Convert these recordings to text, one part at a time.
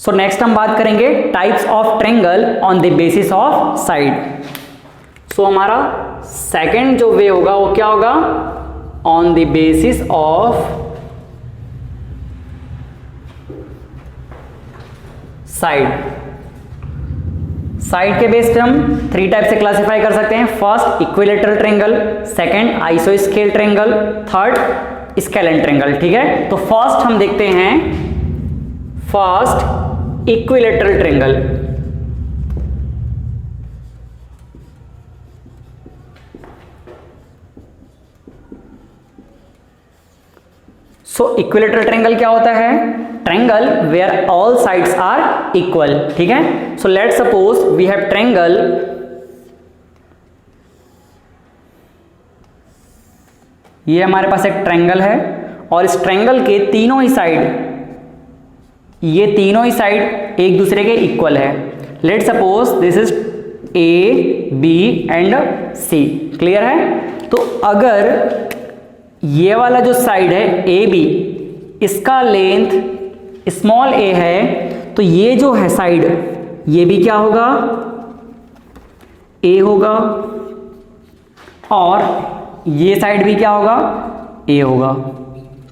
So next हम बात करेंगे types of triangle on the basis of side. So हमारा सेकंड जो वे होगा वो क्या होगा, on the basis of side. Side के बेस पे हम 3 टाइप से क्लासिफाई कर सकते हैं। फर्स्ट इक्विलेटरल ट्रायंगल, सेकंड आइसोस्केल ट्रायंगल, थर्ड स्केलेन ट्रायंगल। ठीक है, तो फर्स्ट हम देखते हैं first equilateral triangle. So equilateral triangle क्या होता है, triangle where all sides are equal. ठीक है, so let suppose we have triangle, ये हमारे पास एक ट्रायंगल है और इस ट्रायंगल के तीनों ही साइड, ये तीनों ही साइड एक दूसरे के इक्वल है। Let suppose this is A B and C. Clear है, तो अगर ये वाला जो साइड है ए बी, इसका लेंथ स्मॉल ए है, तो ये जो है साइड, ये भी क्या होगा, ए होगा, और ये साइड भी क्या होगा, ए होगा।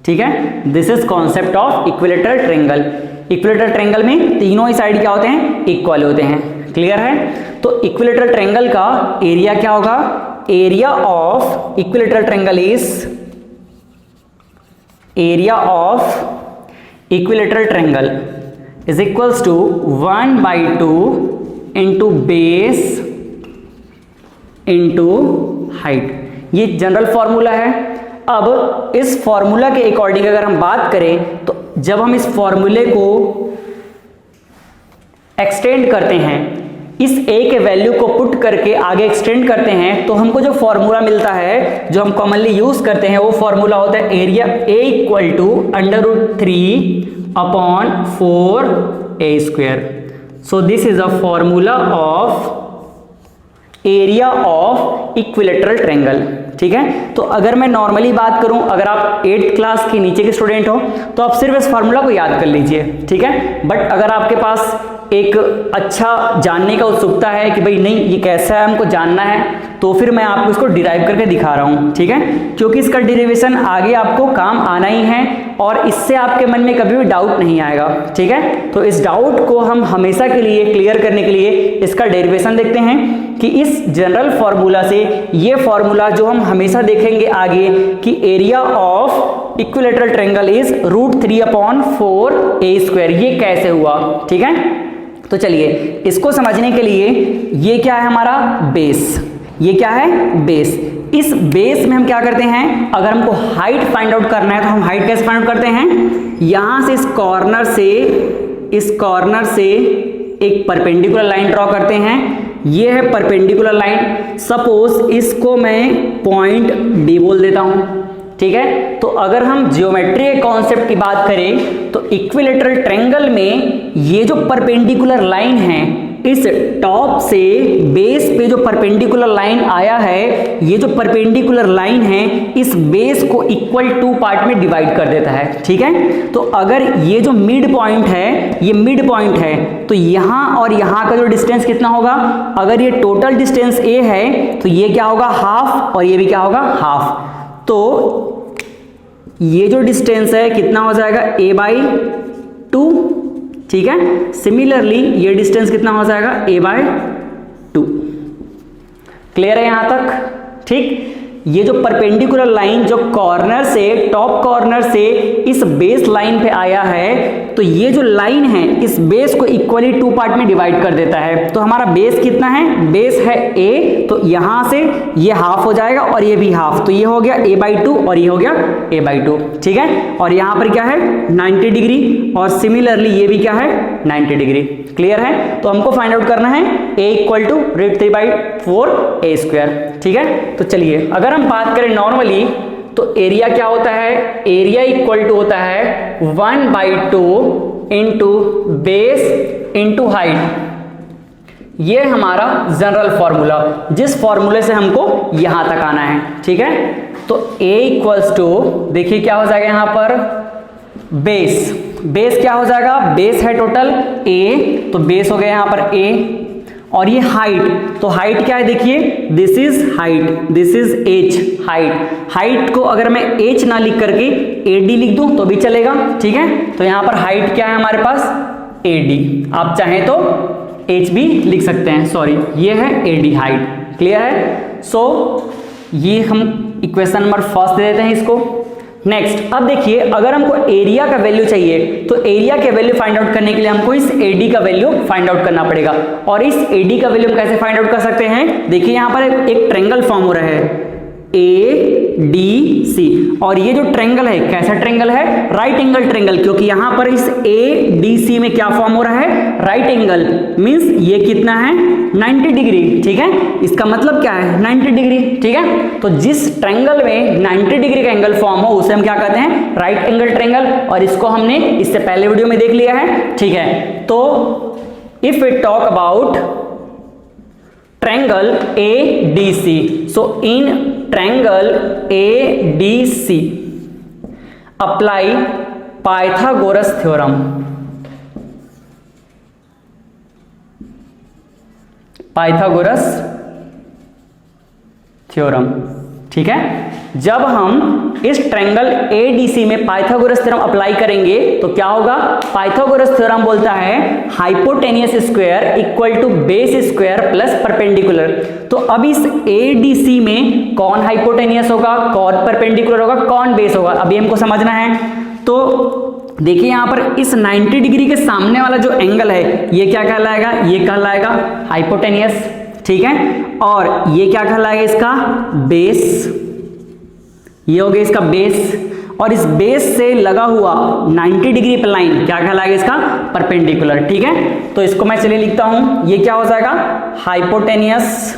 ठीक है, this is concept of equilateral triangle. Equilateral triangle में तीनों ही साइड क्या होते हैं, इक्वल होते हैं। क्लियर है, तो इक्विलेटरल ट्रायंगल का एरिया क्या होगा, area of equilateral triangle is, area of equilateral triangle is equals to 1/2 into base into height. ये जनरल फॉर्मूला है। अब इस फॉर्मूला के अकॉर्डिंग अगर हम बात करें, तो जब हम इस फॉर्मूले को एक्सटेंड करते हैं, इस ए के वैल्यू को पुट करके आगे एक्सटेंड करते हैं, तो हमको जो फॉर्मूला मिलता है, जो हम कॉमनली यूज करते हैं, वो फॉर्मूला होता है area A equal to √3/4a²। So this is a formula of area of equilateral triangle. ठीक है, तो अगर मैं नॉर्मली बात करूं, अगर आप 8th क्लास के नीचे के स्टूडेंट हो तो आप सिर्फ इस फॉर्मूला को याद कर लीजिए। ठीक है, बट अगर आपके पास एक अच्छा जानने का उत्सुकता है कि भाई नहीं ये कैसा है, हमको जानना है, तो फिर मैं आपको इसको डिराइव करके दिखा रहा हूं। ठीक है, क्योंकि इसका डेरिवेशन आगे आपको काम आना ही है और इससे आपके मन में कभी भी डाउट नहीं आएगा। ठीक है, तो इस डाउट को हम हमेशा के लिए क्लियर करने के लिए इसका डेरिवेशन देखते हैं कि इस जनरल फॉर्मूला से ये फॉर्मूला जो हम हमेशा देखेंगे आगे कि area of equilateral triangle is √3/4a², ये कैसे हुआ। ठीक है, तो चलिए इसको समझने के लिए, ये क्या है हमारा बेस, ये क्या है बेस। इस बेस में हम क्या करते हैं, अगर हमको हाइट फाइंड आउट करना है तो हम हाइट कैसे फाइंड आउट करते हैं, यहां से इस कॉर्नर से एक परपेंडिकुलर लाइन ड्रॉ करते हैं। ये है परपेंडिकुलर लाइन, सपोज इसको मैं पॉइंट डी बोल देता हूं। ठीक है, तो अगर हम ज्योमेट्री के कॉन्सेप्ट की बात करें तो इक्विलेटरल ट्रायंगल में ये जो परपेंडिकुलर लाइन है, इस टॉप से बेस पे जो परपेंडिकुलर लाइन आया है, ये जो परपेंडिकुलर लाइन है इस बेस को इक्वल 2 पार्ट में डिवाइड कर देता है। ठीक है, तो अगर ये जो मिड पॉइंट है, ये मिड पॉइंट है, तो यहां और यहां का जो डिस्टेंस कितना होगा, अगर ये टोटल डिस्टेंस ए है तो ये क्या होगा, हाफ, और ये भी क्या होगा, हाफ। तो ये जो डिस्टेंस है कितना हो जाएगा, a/2। ठीक है, सिमिलरली ये डिस्टेंस कितना हो जाएगा, a/2। क्लियर है यहां तक। ठीक, ये जो परपेंडिकुलर लाइन जो कॉर्नर से, टॉप कॉर्नर से इस बेस लाइन पे आया है, तो ये जो लाइन है इस बेस को इक्वली 2 पार्ट में डिवाइड कर देता है। तो हमारा बेस कितना है, बेस है a, तो यहां से ये हाफ हो जाएगा और ये भी हाफ, तो ये हो गया a/2 और ये हो गया a/2। ठीक है, और यहां पर क्या है 90 डिग्री, और सिमिलरली ये भी क्या है 90 डिग्री। क्लियर है, तो हमको फाइंड आउट करना है a इक्वल टू √3/4a²। ठीक है, तो चलिए अगर हम बात करें नॉर्मली तो एरिया क्या होता है, एरिया इक्वल टू होता है 1/2 इंटू बेस इंटू हाइट। ये हमारा जनरल फॉर्मूला, जिस फॉर्मूले से हमको यहां तक आना है। ठीक है, तो a इक्वल्स टू, देखिए क्या हो जाएगा यहां पर बेस, बेस क्या हो जाएगा, बेस है टोटल a, तो बेस हो गया यहां पर a, और ये हाइट, तो हाइट क्या है देखिए, this is height, this is h height. Height को अगर मैं h ना लिख करके ad लिख दूं तो भी चलेगा, ठीक है। तो यहां पर हाइट क्या है हमारे पास, ad, आप चाहें तो h भी लिख सकते हैं, सॉरी ये है ad हाइट। क्लियर है। सो ये हम इक्वेशन नंबर फर्स्ट दे देते हैं इसको। नेक्स्ट, अब देखिए अगर हमको एरिया का वैल्यू चाहिए तो एरिया के वैल्यू फाइंड आउट करने के लिए हमको इस AD का वैल्यू फाइंड आउट करना पड़ेगा। और इस AD का वैल्यू हम कैसे फाइंड आउट कर सकते हैं, देखिए यहां पर एक ट्रायंगल फॉर्म हो रहा है ADC, और ये जो ट्रायंगल है कैसा ट्रायंगल है, राइट एंगल ट्रायंगल, क्योंकि यहां पर इस ADC में क्या फॉर्म हो रहा है, राइट एंगल, मींस ये कितना है 90 डिग्री, ठीक है। इसका मतलब क्या है 90 डिग्री, ठीक है। तो जिस ट्रायंगल में 90 डिग्री का एंगल फॉर्म हो उसे हम क्या कहते हैं, राइट एंगल ट्रायंगल, और इसको हमने इससे पहले वीडियो में देख लिया है, ठीक है। तो if we talk about triangle ADC, so in triangle ADC apply Pythagoras theorem, Pythagoras theorem, ठीक है। जब हम इस ट्रायंगल ADC में पाइथागोरस थ्योरम अप्लाई करेंगे तो क्या होगा, पाइथागोरस थ्योरम बोलता है hypotenuse square equal to base square plus perpendicular. तो अब इस ADC में कौन हाइपोटेनियस होगा, कौन परपेंडिकुलर होगा, कौन बेस होगा, अभी हमको समझना है। तो देखिए यहां पर इस 90 डिग्री के सामने वाला जो एंगल है ये क्या कहलाएगा, ये कहलाएगा हाइपोटेनियस, ठीक है। और ये क्या कहलाएगा, इसका बेस, ये हो गया इसका बेस, और इस बेस से लगा हुआ 90 डिग्री पर लाइन क्या कहलाएगा, इसका परपेंडिकुलर, ठीक है। तो इसको मैं चलिए लिखता हूं, ये क्या हो जाएगा, hypotenuse,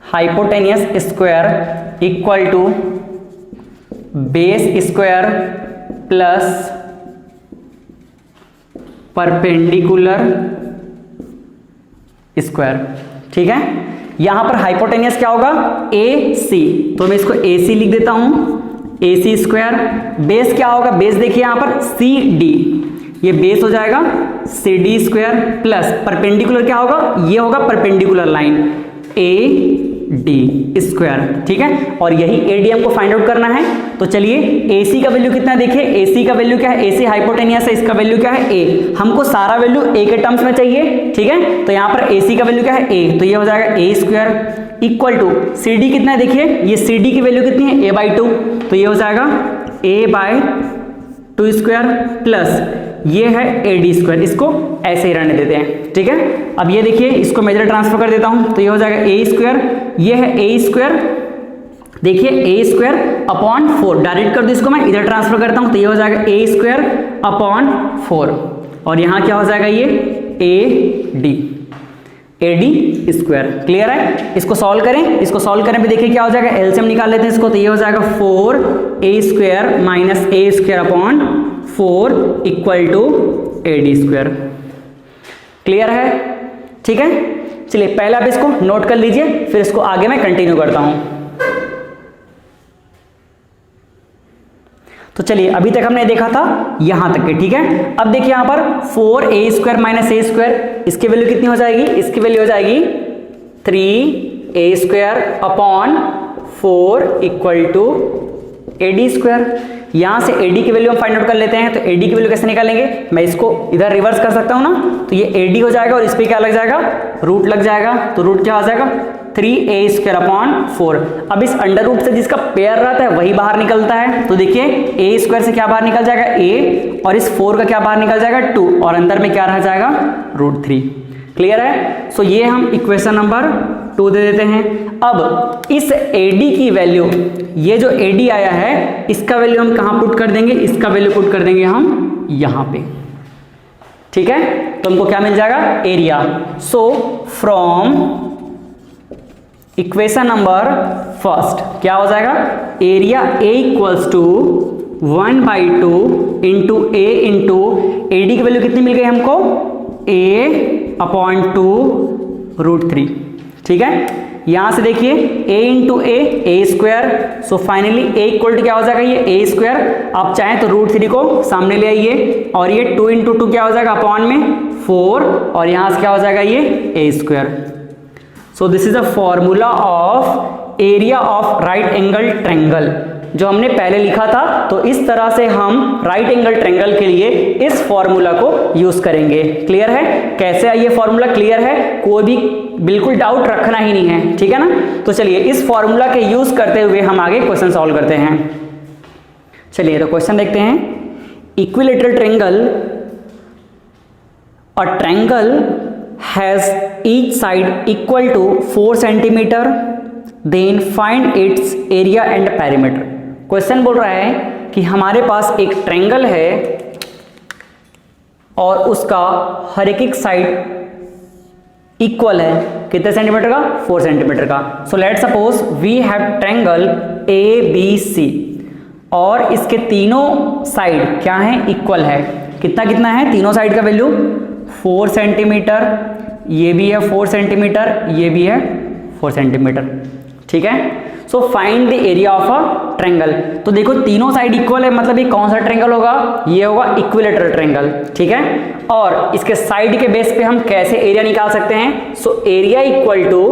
hypotenuse square equal to base square plus perpendicular square, ठीक है। यहां पर हाइपोटेनियस क्या होगा, AC, तो मैं इसको AC लिख देता हूं, AC स्क्वायर। बेस क्या होगा, बेस देखिए यहां पर CD, ये बेस हो जाएगा CD स्क्वायर प्लस परपेंडिकुलर क्या होगा, ये होगा परपेंडिकुलर लाइन AD स्क्वायर, ठीक है। और यही AD हमको फाइंड आउट करना है। तो चलिए AC का वैल्यू कितना है, देखिए AC का वैल्यू क्या है, AC हाइपोटेनियस है, इसका वैल्यू क्या है A, हमको सारा वैल्यू A के टर्म्स में चाहिए, ठीक है। तो यहां पर AC का वैल्यू क्या है A, तो ये हो जाएगा A square equal to CD कितना है, देखिए ये CD की वैल्यू कितनी है A/2, तो ये हो जाएगा A/2 स्क्वायर प्लस ये है AD स्क्वायर, इसको ऐसे ही रहने देते हैं, ठीक है। अब ये देखिए इसको मैं इधर ट्रांसफर कर देता हूं, तो ये हो जाएगा A स्क्वायर, ये है A स्क्वायर, देखिए A स्क्वायर अपॉन 4, डायरेक्ट कर दो इसको, मैं इधर ट्रांसफर करता हूं, तो ये हो जाएगा A स्क्वायर अपॉन 4, और यहां क्या हो जाएगा ये AD स्क्वायर। क्लियर है। इसको सॉल्व करें, इसको सॉल्व करने पे देखिए क्या हो जाएगा, एलसीएम निकाल लेते हैं इसको, तो ये हो जाएगा 4A square minus A square upon 4 equal to AD square. Clear है, ठीक है। चलिए पहले आप इसको नोट कर लीजिए, फिर इसको आगे मैं कंटिन्यू करता हूं। तो चलिए अभी तक हमने देखा था यहां तक के, ठीक है। अब देखिए यहां पर 4A square minus A square, इसकी वैल्यू कितनी हो जाएगी, इसकी वैल्यू हो जाएगी 3A square upon 4 equal to AD square. यहां से AD की वैल्यू हम फाइंड आउट कर लेते हैं, तो AD की वैल्यू कैसे निकालेंगे, मैं इसको इधर रिवर्स कर सकता हूं ना, तो ये AD हो जाएगा और इस पे क्या लग जाएगा, रूट लग जाएगा, तो रूट क्या हो जाएगा 3A स्क्वायर अपॉन 4। अब इस अंडर रूट से जिसका पेयर रहता है वही बाहर निकलता है, तो देखिए A स्क्वायर से क्या बाहर निकल जाएगा A, और इस 4 का क्या बाहर निकल जाएगा 2, और अंदर में क्या रह जाएगा √3। क्लियर है। सो ये हम इक्वेशन नंबर 2 दे देते हैं। अब इस AD की वैल्यू, ये जो AD आया है इसका वैल्यू हम कहां पुट कर देंगे, इसका वैल्यू पुट कर देंगे हम यहां पे, ठीक है। तो हमको क्या मिल जाएगा, area. So from equation number first क्या हो जाएगा, area A equals to 1/2 into A into AD की वैल्यू कितनी मिल गई हमको, A/2 √3, ठीक है। यहाँ से देखिए a into A square, so finally a equal to क्या हो जाएगा, ये a स्क्वायर। आप चाहें तो √3 को सामने ले आइए और ये 2 इंटू 2 क्या हो जाएगा अपॉन में 4, और यहाँ से क्या हो जाएगा ये a square. So this is a formula of area of right angle triangle जो हमने पहले लिखा था। तो इस तरह से हम राइट एंगल ट्रायंगल के लिए इस फॉर्मूला को यूज करेंगे। क्लियर है कैसे है ये फॉर्मूला? क्लियर है, कोई भी बिल्कुल डाउट रखना ही नहीं है, ठीक है ना। तो चलिए इस फॉर्मूला के यूज करते हुए हम आगे क्वेश्चन सॉल्व करते हैं। चलिए तो क्वेश्चन देखते हैं। Equilateral triangle, a triangle has each side equal to 4 centimetre, then find its area and perimeter. Question बोल रहा है कि हमारे पास एक ट्रायंगल है और उसका हर एक साइड इक्वल है, कितने सेंटीमीटर का? 4 सेंटीमीटर का। So let suppose we have triangle ABC और इसके तीनों साइड क्या है? इक्वल है। कितना कितना है तीनों साइड का वैल्यू? 4 सेंटीमीटर, ये भी है 4 सेंटीमीटर, ये भी है 4 सेंटीमीटर, ठीक है। So find the area of a triangle. तो देखो तीनों साइड इक्वल है, मतलब ये कौन सा ट्रायंगल होगा? ये होगा इक्विलैटरल ट्रायंगल, ठीक है। और इसके साइड के बेस पे हम कैसे एरिया निकाल सकते हैं? So area equal to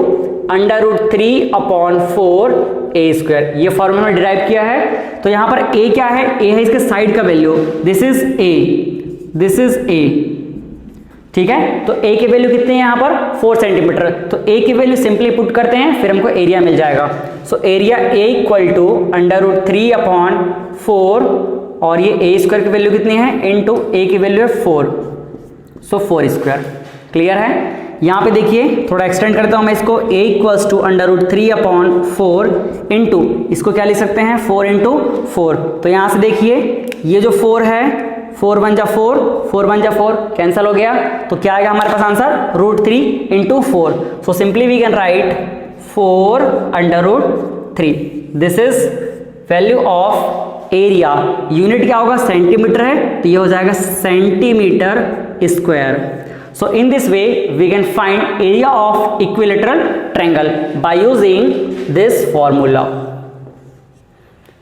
√3 upon 4 a square, ये फॉर्मूला में डिराइव किया है। तो यहां पर a क्या है? a है इसके साइड का value, this is a, this is a, ठीक है। तो a की वैल्यू कितनी है यहाँ पर? 4 सेंटीमीटर। तो a की वैल्यू सिंपली पुट करते हैं, फिर हमको एरिया मिल जाएगा। So area a equal to √3 upon 4, और ये a स्क्वायर की वैल्यू कितनी है? इनटू a की वैल्यू है 4, सो 4 स्क्वायर। क्लियर है। यहाँ पे देखिए थोड़ा एक्सटेंड करता हूँ मैं इसको, a equals to √3 upon 4 into, इसको क्या लिख सकते हैं? 4 इंटू 4। तो यहाँ से देखिए ये जो 4 है, 4 1 जा 4, 4 1 जा 4, कैंसिल हो गया। तो क्या आएगा हमारे पास answer? √3 into 4। So simply we can write 4 √3। This is value of area. Unit क्या होगा? सेंटीमीटर है, तो ये हो जाएगा centimetre square. So in this way we can find area of equilateral triangle by using this formula,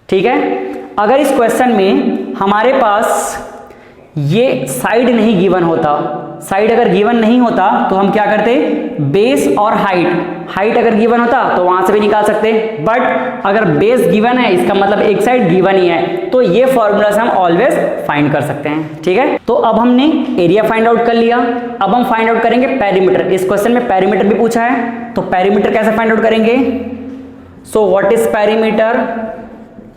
ठीक है। अगर इस क्वेश्चन में हमारे पास ये साइड नहीं गिवन होता, साइड अगर गिवन नहीं होता तो हम क्या करते? बेस और हाइट अगर गिवन होता तो वहां से भी निकाल सकते। बट अगर बेस गिवन है, इसका मतलब एक साइड गिवन ही है, तो ये फॉर्मूला से हम ऑलवेज फाइंड कर सकते हैं, ठीक है। तो अब हमने एरिया फाइंड आउट कर लिया, अब हम फाइंड आउट करेंगे पेरीमीटर। इस क्वेश्चन में पेरीमीटर भी पूछा है, तो पेरीमीटर कैसे फाइंड आउट करेंगे? सो व्हाट इज पेरीमीटर?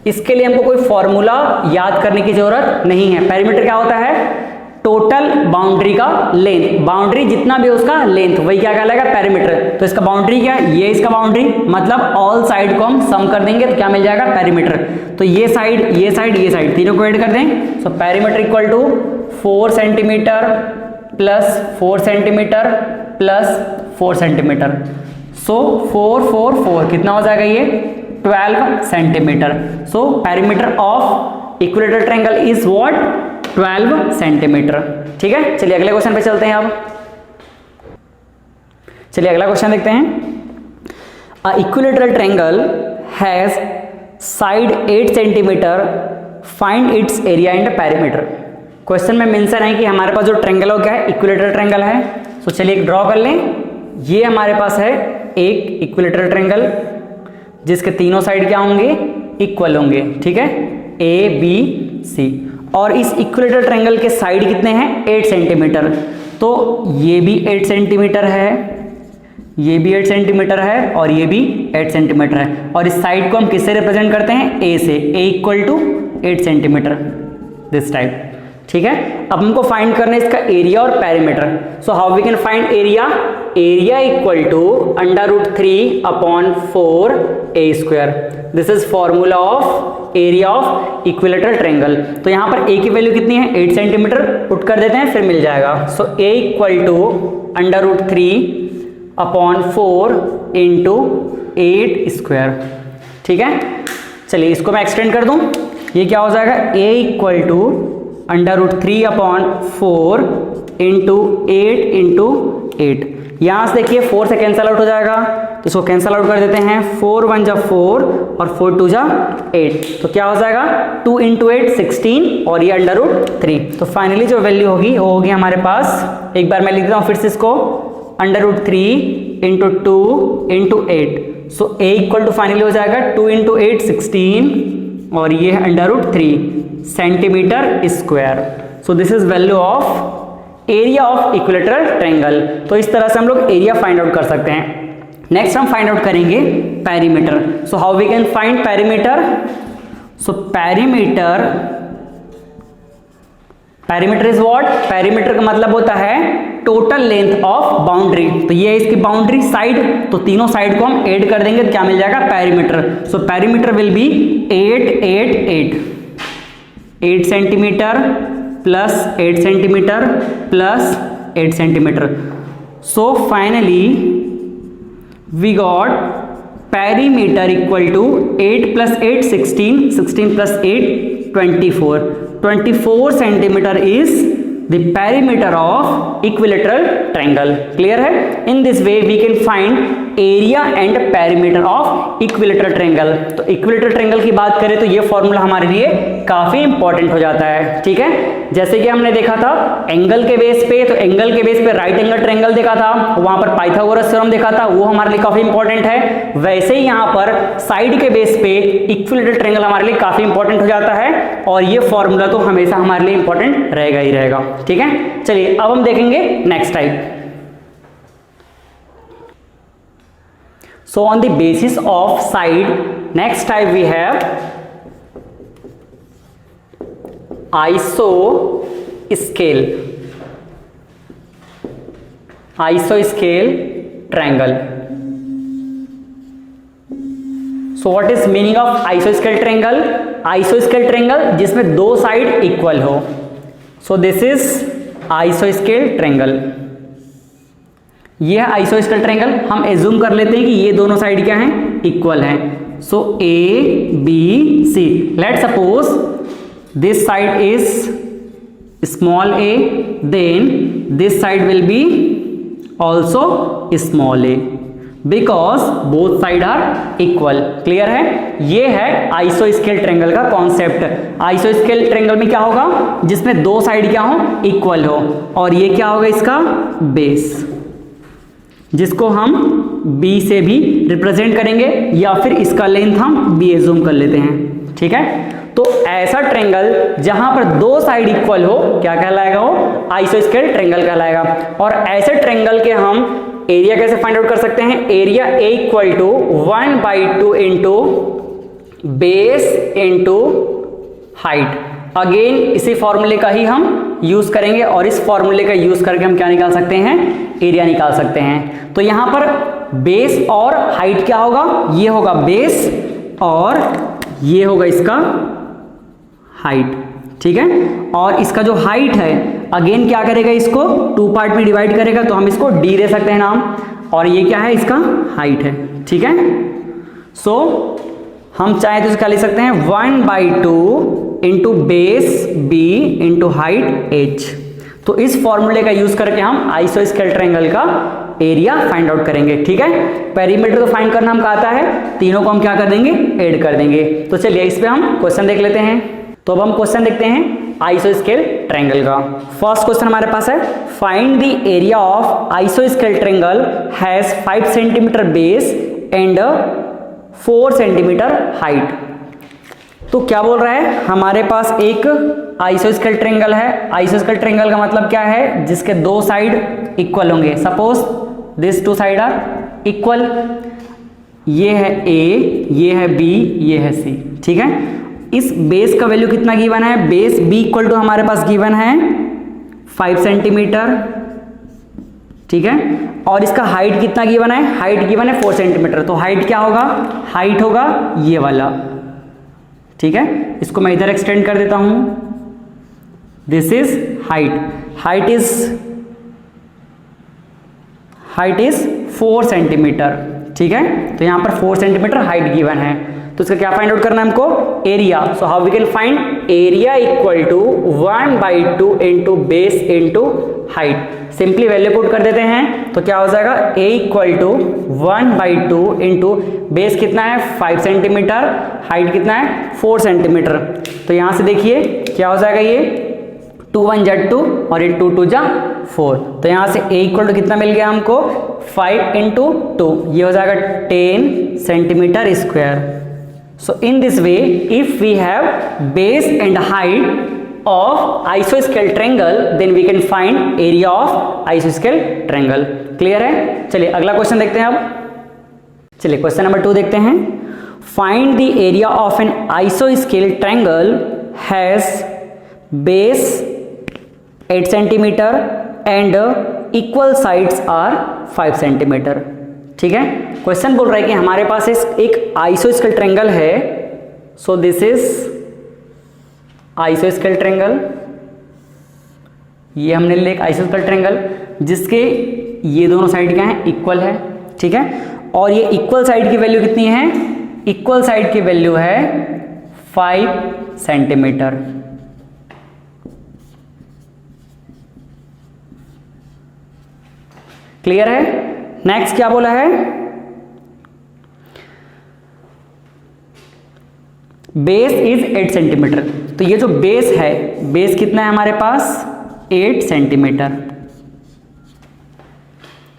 इसके लिए हमको कोई फॉर्मूला याद करने की जरूरत नहीं है। पेरीमीटर क्या होता है? टोटल बाउंड्री का लेंथ, बाउंड्री जितना भी उसका लेंथ, वही क्या कहलाएगा? पेरीमीटर। तो इसका बाउंड्री क्या है? ये इसका बाउंड्री, मतलब ऑल साइड को हम सम कर देंगे तो क्या मिल जाएगा? पेरीमीटर। तो ये साइड, ये साइड, ये साइड, तीनों को ऐड कर दें। So perimeter equal to 4 centimetre plus 4 centimetre plus 4 centimetre. So 4 4 4 कितना हो जाएगा? ये 12 centimetre. So perimeter of equilateral triangle is what? 12 centimetre, ठीक है। चलिए अगले क्वेश्चन पे चलते हैं। अब चलिए अगला क्वेश्चन देखते हैं। A equilateral triangle has side 8 centimetre, find its area and perimeter. Question में मेंशन है कि हमारे पास जो ट्रायंगल हो क्या है? इक्विलैटरल ट्रायंगल है। तो चलिए एक ड्रॉ कर लें। ये हमारे पास है एक इक्विलैटरल ट्रायंगल जिसके तीनों साइड क्या होंगे? इक्वल होंगे, ठीक है, ABC। और इस इक्विलैटरल ट्रायंगल के साइड कितने हैं? 8 सेंटीमीटर। तो ये भी 8 सेंटीमीटर है, ये भी 8 सेंटीमीटर है, और ये भी 8 सेंटीमीटर है। और इस साइड को हम किससे रिप्रेजेंट करते हैं? A से। A equal to 8 centimetre, this type, ठीक है। अब हमको फाइंड करना है इसका एरिया और perimeter. So how we can find area? Area equal to √3 upon 4 a square. This is formula of area of equilateral triangle. तो यहाँ पर a की वैल्यू कितनी है? 8 सेंटीमीटर, पुट कर देते हैं, फिर मिल जाएगा। So a equal to √3 upon 4 into 8 square, ठीक है। चलिए इसको मैं एक्सटेंड कर दूं, ये क्या हो जाएगा? a equal to √3 upon 4 into 8 into 8। यहाँ से देखिए 4 से कैंसिल आउट हो जाएगा, तो इसको कैंसल आउट कर देते हैं, 4 1 जा 4 और 4 2 जा 8, तो क्या हो जाएगा 2 × 8 16 और ये √3। तो फाइनली जो वैल्यू होगी वो होगी हमारे पास, एक बार मैं लिख देता हूँ फिर से इसको, √3 × 2 × 8, so a equal to finally हो जाएगा 2 × 8 16 और ये है √3 centimetre square. So this is value of area of equilateral triangle. तो इस तरह से हम लोग एरिया फाइंड आउट कर सकते हैं। नेक्स्ट हम फाइंड आउट करेंगे perimeter. So how we can find perimeter? So perimeter is what? Perimeter का मतलब होता है टोटल लेंथ ऑफ बाउंड्री। तो ये है इसकी बाउंड्री साइड, तो तीनों साइड को हम ऐड कर देंगे तो क्या मिल जाएगा perimeter. So perimeter will be 8 centimetre plus 8 centimetre plus 8 centimetre. So finally we got perimeter equal to 8 plus 8 16, 16 plus 8 24 centimeter is the perimeter of equilateral triangle. Clear है? In this way we can find area and perimeter of equilateral triangle. तो equilateral triangle की बात करें तो ये formula हमारे लिए काफी इंपॉर्टेंट हो जाता है, ठीक है। जैसे कि हमने देखा था एंगल के बेस पे, तो एंगल के बेस पे राइट एंगल ट्रायंगल देखा था, वहां पर पाइथागोरस थ्योरम देखा था, वो हमारे लिए काफी इंपॉर्टेंट है। वैसे ही यहाँ पर साइड के बेस पे इक्विलेटरल ट्रायंगल हमारे लिए काफी इंपॉर्टेंट हो जाता है और ये फॉर्मूला तो हमेशा हमारे लिए इंपॉर्टेंट रहेगा ही रहेगा, ठीक है। चलिए अब हम देखेंगे next type. So on the basis of side, next type we have isoscale triangle. So what is meaning of isoscale triangle? Isoscale triangle जिसमें दो साइड इक्वल हो। So this is isoscale triangle. ये है आइसोस्केल ट्रायंगल। हम assume कर लेते हैं कि ये दोनों साइड क्या हैं, इक्वल हैं। So A B C, let suppose this side is small A, then this side will be also small A because both side are equal. Clear है? ये है आइसोस्केल ट्रायंगल का कॉन्सेप्ट। आइसोस्केल ट्रायंगल में क्या होगा, जिसमें दो साइड क्या हो, इक्वल हो, और ये क्या होगा इसका बेस, जिसको हम b से भी रिप्रेजेंट करेंगे या फिर इसका लेंथ हम b एज्यूम कर लेते हैं, ठीक है। तो ऐसा ट्रायंगल जहां पर दो साइड इक्वल हो क्या कहलाएगा, वो आइसोस्केल ट्रायंगल कहलाएगा। और ऐसे ट्रायंगल के हम एरिया कैसे फाइंड आउट कर सकते हैं? Area a equal to 1/2 into base into height. Again इसी फॉर्मूले का ही हम यूज करेंगे और इस फॉर्मूले का यूज करके हम क्या निकाल सकते हैं, एरिया निकाल सकते हैं। तो यहां पर बेस और हाइट क्या होगा, ये होगा बेस और ये होगा इसका हाइट, ठीक है। और इसका जो हाइट है अगेन क्या करेगा, इसको 2 पार्ट में डिवाइड करेगा, तो हम इसको d दे सकते हैं नाम, और ये क्या है, इसका हाइट है, ठीक है। सो हम चाहे तो इसका लिख सकते हैं 1/2 into base b into height h। तो इस फॉर्मूले का यूज करके हम आइसोस्केल ट्रायंगल का एरिया फाइंड आउट करेंगे, ठीक है। पेरीमीटर तो फाइंड करना हमको आता है, तीनों को हम क्या कर देंगे, ऐड कर देंगे। तो चलिए इस पे हम क्वेश्चन देख लेते हैं। तो अब हम क्वेश्चन देखते हैं आइसोस्केल ट्रायंगल का। फर्स्ट क्वेश्चन हमारे पास है, फाइंड द एरिया ऑफ आइसोस्केल triangle has 5 centimetre base and 4 centimetre height. तो क्या बोल रहा है, हमारे पास एक आइसोस्केल ट्रायंगल है। आइसोस्केल ट्रायंगल का मतलब क्या है, जिसके दो साइड इक्वल होंगे। Suppose this 2 side are equal, ये है a, ये है b, ये है c, ठीक है। इस बेस का वैल्यू कितना गिवन है, बेस b इक्वल टू हमारे पास गिवन है 5 सेंटीमीटर, ठीक है। और इसका हाइट कितना गिवन है, हाइट गिवन है 4 सेंटीमीटर। तो हाइट क्या होगा, हाइट होगा ये वाला, ठीक है। इसको मैं इधर एक्सटेंड कर देता हूं, this is height, height is 4 centimetre, ठीक है। तो यहाँ पर 4 सेंटीमीटर हाइट गिवन है, तो इसका क्या फाइंड आउट करना है हमको, area. So how we can find area equal to 1/2 into base into height. Simply value put कर देते हैं तो क्या हो जाएगा, a equal to 1/2 into base कितना है 5 सेंटीमीटर, हाइट कितना है 4 सेंटीमीटर। तो यहाँ से देखिए क्या हो जाएगा, ये 2 1 जा 2 और ये 2 2 जा 4। तो यहाँ से a इक्वल टू कितना मिल गया हमको, 5 इंटू 2, ये हो जाएगा 10 centimetre square. So in this way, if we have base and height of isosceles triangle, then we can find area of isosceles triangle. Clear है? चलिए अगला क्वेश्चन देखते हैं अब। चलिए क्वेश्चन नंबर 2 देखते हैं। Find the area of an isosceles triangle has base 8 centimeter and equal sides are 5 centimeter. ठीक है, क्वेश्चन बोल रहा है कि हमारे पास एक आइसोस्केल ट्रायंगल है। सो दिस इज आइसोस्केल ट्रायंगल, ये हमने ले आइसोस्केल ट्रायंगल जिसके ये दोनों साइड क्या है, इक्वल है। ठीक है, और ये इक्वल साइड की वैल्यू कितनी है, इक्वल साइड की वैल्यू है 5 सेंटीमीटर। क्लियर है? नेक्स्ट क्या बोला है, बेस इज 8 सेंटीमीटर। तो ये जो बेस है, बेस कितना है हमारे पास 8 सेंटीमीटर।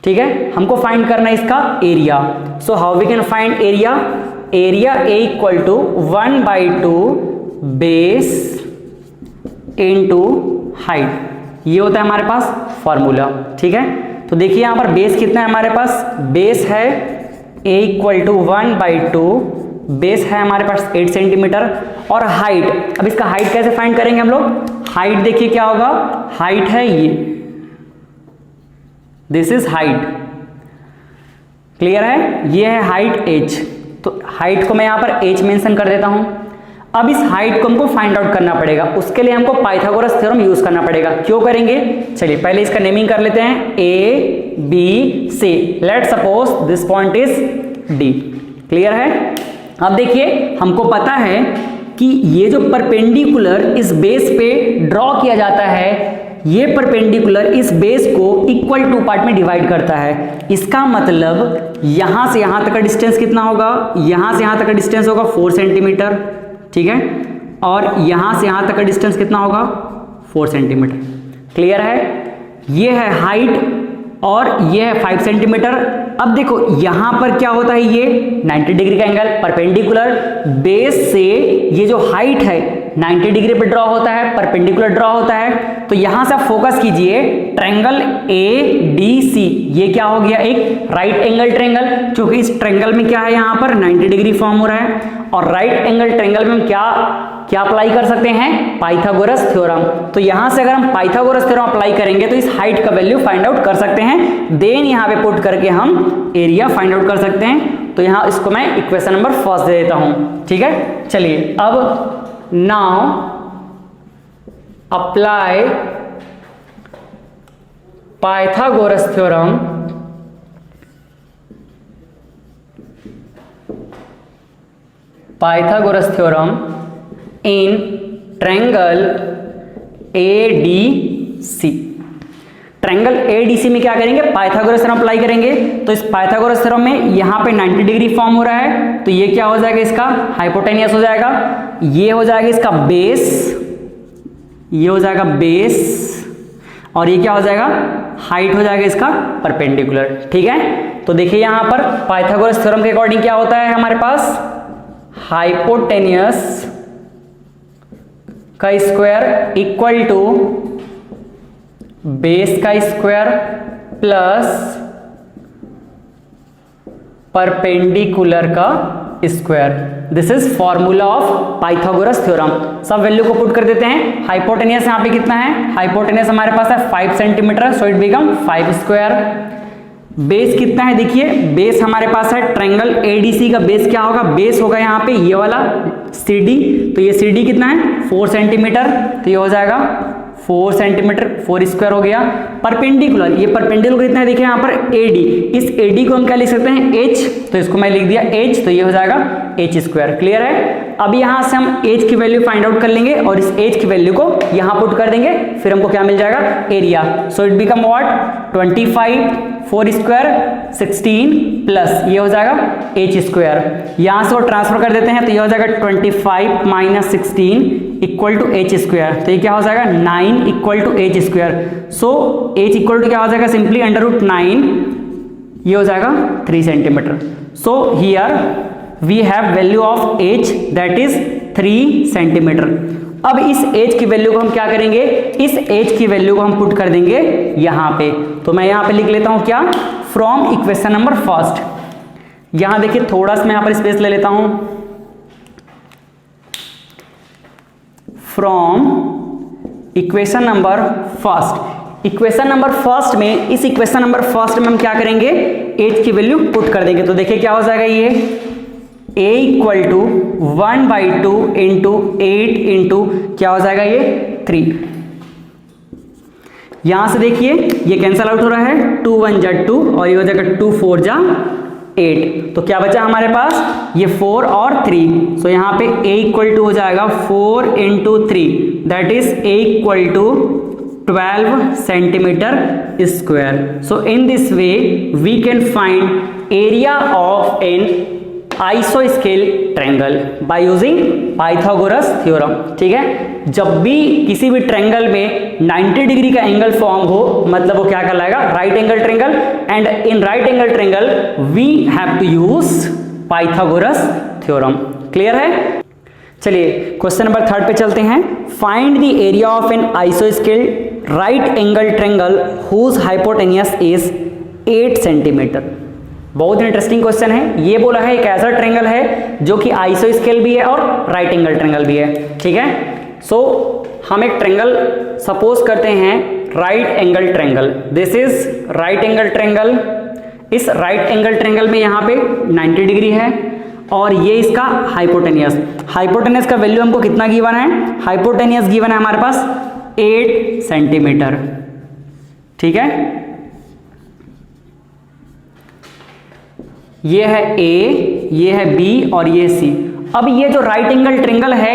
ठीक है, हमको फाइंड करना है इसका area. So how we can find area, area A equal to 1/2 base into height, ये होता है हमारे पास फॉर्मूला। ठीक है, तो देखिए यहां पर बेस कितना है हमारे पास, बेस है a इक्वल टू 1/2, बेस है हमारे पास 8 सेंटीमीटर और हाइट। अब इसका हाइट कैसे फाइंड करेंगे हम लोग, हाइट देखिए क्या होगा, हाइट है ये, दिस इज हाइट। क्लियर है, ये है हाइट h। तो हाइट को मैं यहां पर h मेंशन कर देता हूं। अब इस हाइट को हमको फाइंड आउट करना पड़ेगा, उसके लिए हमको पाइथागोरस थ्योरम यूज करना पड़ेगा। क्यों करेंगे, चलिए पहले इसका नेमिंग कर लेते हैं, A B C। Late suppose this point is D। Clear है? अब देखिए हमको पता है कि ये जो परपेंडिकुलर इस बेस पे ड्रॉ किया जाता है, ये परपेंडिकुलर इस बेस को इक्वल 2 पार्ट में डिवाइड करता है। इसका मतलब यहां से यहां तक का डिस्टेंस कितना होगा, यहां से यहां तक का डिस्टेंस होगा 4 सेंटीमीटर। ठीक है, और यहां से यहां तक का डिस्टेंस कितना होगा 4 सेंटीमीटर। क्लियर है, ये है हाइट और ये है 5 सेंटीमीटर। अब देखो यहां पर क्या होता है, ये 90 डिग्री का एंगल परपेंडिकुलर बेस से, ये जो हाइट है 90 डिग्री पे ड्रॉ होता है, परपेंडिकुलर ड्रॉ होता है। तो यहां से आप फोकस कीजिए, ट्रायंगल ADC, ये क्या हो गया, एक राइट एंगल ट्रायंगल, क्योंकि इस ट्रायंगल में क्या है, यहां पर 90 डिग्री फॉर्म हो रहा है। और राइट एंगल ट्रायंगल में हम क्या अप्लाई कर सकते हैं, पाइथागोरस थ्योरम। तो यहां से अगर हम पाइथागोरस थ्योरम अप्लाई करेंगे तो इस हाइट का वैल्यू फाइंड आउट कर सकते हैं, देन यहां पे पुट करके हम एरिया फाइंड आउट कर सकते हैं। तो यहां इसको मैं इक्वेशन नंबर 1 दे देता हूं। ठीक है, चलिए अब now apply Pythagoras theorem in triangle ADC। Triangle ADC में क्या करेंगे, पाइथागोरस थ्योरम अप्लाई करेंगे। तो इस पाइथागोरस थ्योरम में यहां पे 90 डिग्री फॉर्म हो रहा है, तो ये क्या हो जाएगा, इसका हाइपोटेनियस हो जाएगा, ये हो जाएगा इसका बेस, ये हो जाएगा बेस, और ये क्या हो जाएगा, हाइट हो जाएगा इसका परपेंडिकुलर। ठीक है, तो देखिए यहां पर पाइथागोरस थ्योरम के अकॉर्डिंग क्या होता है हमारे पास, हाइपोटेनियस का स्क्वायर इक्वल टू बेस का स्क्वायर प्लस परपेंडिकुलर का square. This is formula of Pythagoras theorem. सब वैल्यू को पुट कर देते हैं। हाइपोटेनियस यहां पे कितना है, हाइपोटेनियस हमारे पास है 5 centimetre, so it become 5 square. Base कितना है, देखिए बेस हमारे पास है ट्रायंगल ADC का बेस क्या होगा, बेस होगा यहाँ पे ये वाला CD। तो ये CD कितना है 4 सेंटीमीटर, तो ये हो जाएगा 4 सेंटीमीटर, 4 स्क्वायर हो गया। परपेंडिकुलर, ये परपेंडिकुलर कितना है देखिए यहाँ पर AD, इस AD को हम क्या लिख सकते हैं H, तो इसको मैं लिख दिया H, तो ये हो जाएगा H स्क्वायर। क्लियर है। अब यहाँ से हम H की वैल्यू फाइंड आउट कर लेंगे और इस H की वैल्यू को यहाँ पुट कर देंगे, फिर हमको क्या मिल जाएगा area. So it become what 25, 4 square 16 plus ये हो जाएगा H स्क्वायर। यहाँ से वो ट्रांसफर कर देते हैं तो ये हो जाएगा 25 minus 16 equal to H square, तो ये क्या हो जाएगा 9 equal to H square. So H equal to क्या हो जाएगा सिंपली √9, ये हो जाएगा 3 centimetre. So here we have value of H that is 3 centimetre. अब इस H की वैल्यू को हम क्या करेंगे, इस H की वैल्यू को हम पुट कर देंगे यहाँ पे, तो मैं यहाँ पे लिख लेता हूँ क्या, फ्रॉम इक्वेशन नंबर फर्स्ट। यहाँ देखिए थोड़ा सा मैं यहाँ पर स्पेस ले लेता हूँ, from equation number first. Equation number first में, इस इक्वेशन नंबर फर्स्ट में हम क्या करेंगे, H की वैल्यू पुट कर देंगे, तो देखिए क्या हो जाएगा ये A equal to 1/2 into 8 into क्या हो जाएगा ये 3। यहां से देखिए ये कैंसल आउट हो रहा है, 2 1 जा 2 और ये हो जाएगा 2 4 जा 8, तो क्या बचा हमारे पास ये 4 और 3। सो यहाँ पे A इक्वल टू हो जाएगा 4 into 3 that is A equal to 12 centimetre square. So in this way we can find area of an आइसोस्केल triangle by using Pythagoras theorem. ठीक है, जब भी किसी भी ट्रायंगल में 90 डिग्री का एंगल फॉर्म हो, मतलब वो क्या कहलाएगा right angle triangle, and in right angle triangle we have to use Pythagoras theorem. Clear है। चलिए क्वेश्चन नंबर 3 पे चलते हैं। Find the area of an आइसोस्केल right angle triangle whose hypotenuse is 8 centimetre. बहुत इंटरेस्टिंग क्वेश्चन है। ये बोला है एक ऐसा ट्रायंगल है जो कि आइसोस्केल भी है और राइट एंगल ट्रायंगल भी है। ठीक है, सो हम एक ट्रायंगल सपोज करते हैं right angle triangle, this is right angle triangle. इस राइट एंगल ट्रायंगल में यहाँ पे 90 डिग्री है और ये इसका हाइपोटेनियस। हाइपोटेनियस का वैल्यू हमको कितना गिवन है, हाइपोटेनियस गिवन है हमारे पास 8 सेंटीमीटर। ठीक है, ये है A, ये है B और ये C। अब ये जो राइट एंगल ट्रायंगल है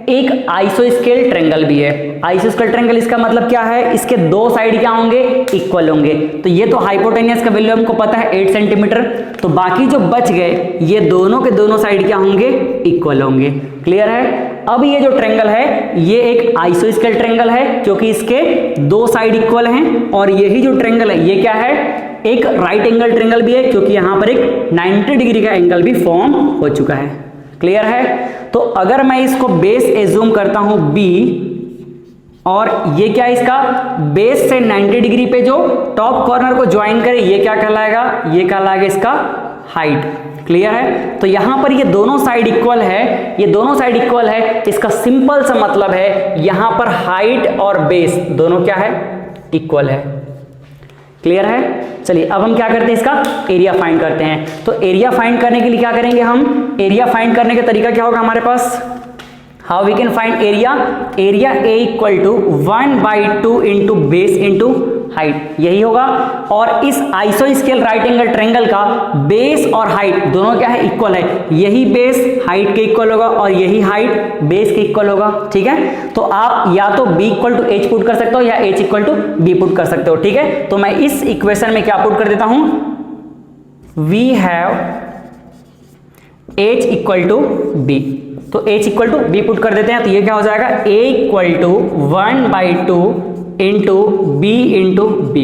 एक आइसोस्केल ट्रायंगल भी है। आइसोस्केल ट्रायंगल इसका मतलब क्या है, इसके दो साइड क्या होंगे, इक्वल होंगे। तो ये तो हाइपोटेनियस का वैल्यू हमको पता है 8 सेंटीमीटर, तो बाकी जो बच गए ये दोनों के दोनों साइड क्या होंगे, इक्वल होंगे। क्लियर है। अब ये जो ट्रायंगल है ये एक आइसोस्केल ट्रायंगल है क्योंकि इसके दो साइड इक्वल हैं, और यही जो ट्रायंगल है ये क्या है, एक राइट एंगल ट्रायंगल भी है क्योंकि यहां पर एक 90 डिग्री का एंगल भी फॉर्म हो चुका है। क्लियर है। तो अगर मैं इसको बेस एज्यूम करता हूं B, और ये क्या है इसका बेस से 90 डिग्री पे जो टॉप कॉर्नर को ज्वाइन करे ये क्या कहलाएगा, ये कहलाएगा इसका हाइट। क्लियर है। तो यहां पर ये दोनों साइड इक्वल है, ये दोनों साइड इक्वल है, इसका सिंपल सा मतलब है यहां पर हाइट और बेस दोनों क्या है, इक्वल है। क्लियर है। चलिए अब हम क्या करते हैं, इसका एरिया फाइंड करते हैं। तो एरिया फाइंड करने के लिए क्या करेंगे हम, एरिया फाइंड करने का तरीका क्या होगा हमारे पास, how we can find area, area A equal to 1/2 into base into height, यही होगा। और इस आइसोस्केल राइट एंगल ट्रायंगल का बेस और हाइट दोनों क्या है, इक्वल है। यही बेस हाइट के इक्वल होगा और यही हाइट बेस के इक्वल होगा। ठीक है, तो आप या तो B equal to H put कर सकते हो या H equal to B put कर सकते हो। ठीक है, तो मैं इस इक्वेशन में क्या पुट कर देता हूं, we have H equal to B, तो H equal to B put कर देते हैं, तो ये क्या हो जाएगा A equal to 1/2 into B into B।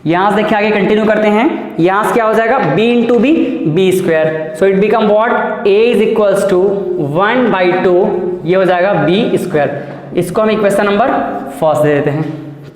यहां से देखिए आगे कंटिन्यू करते हैं, यहां से क्या हो जाएगा B into B, B square. So it become what, A is equals to 1/2, ये हो जाएगा B स्क्वायर। इसको हम इक्वेशन नंबर फर्स्ट दे देते हैं।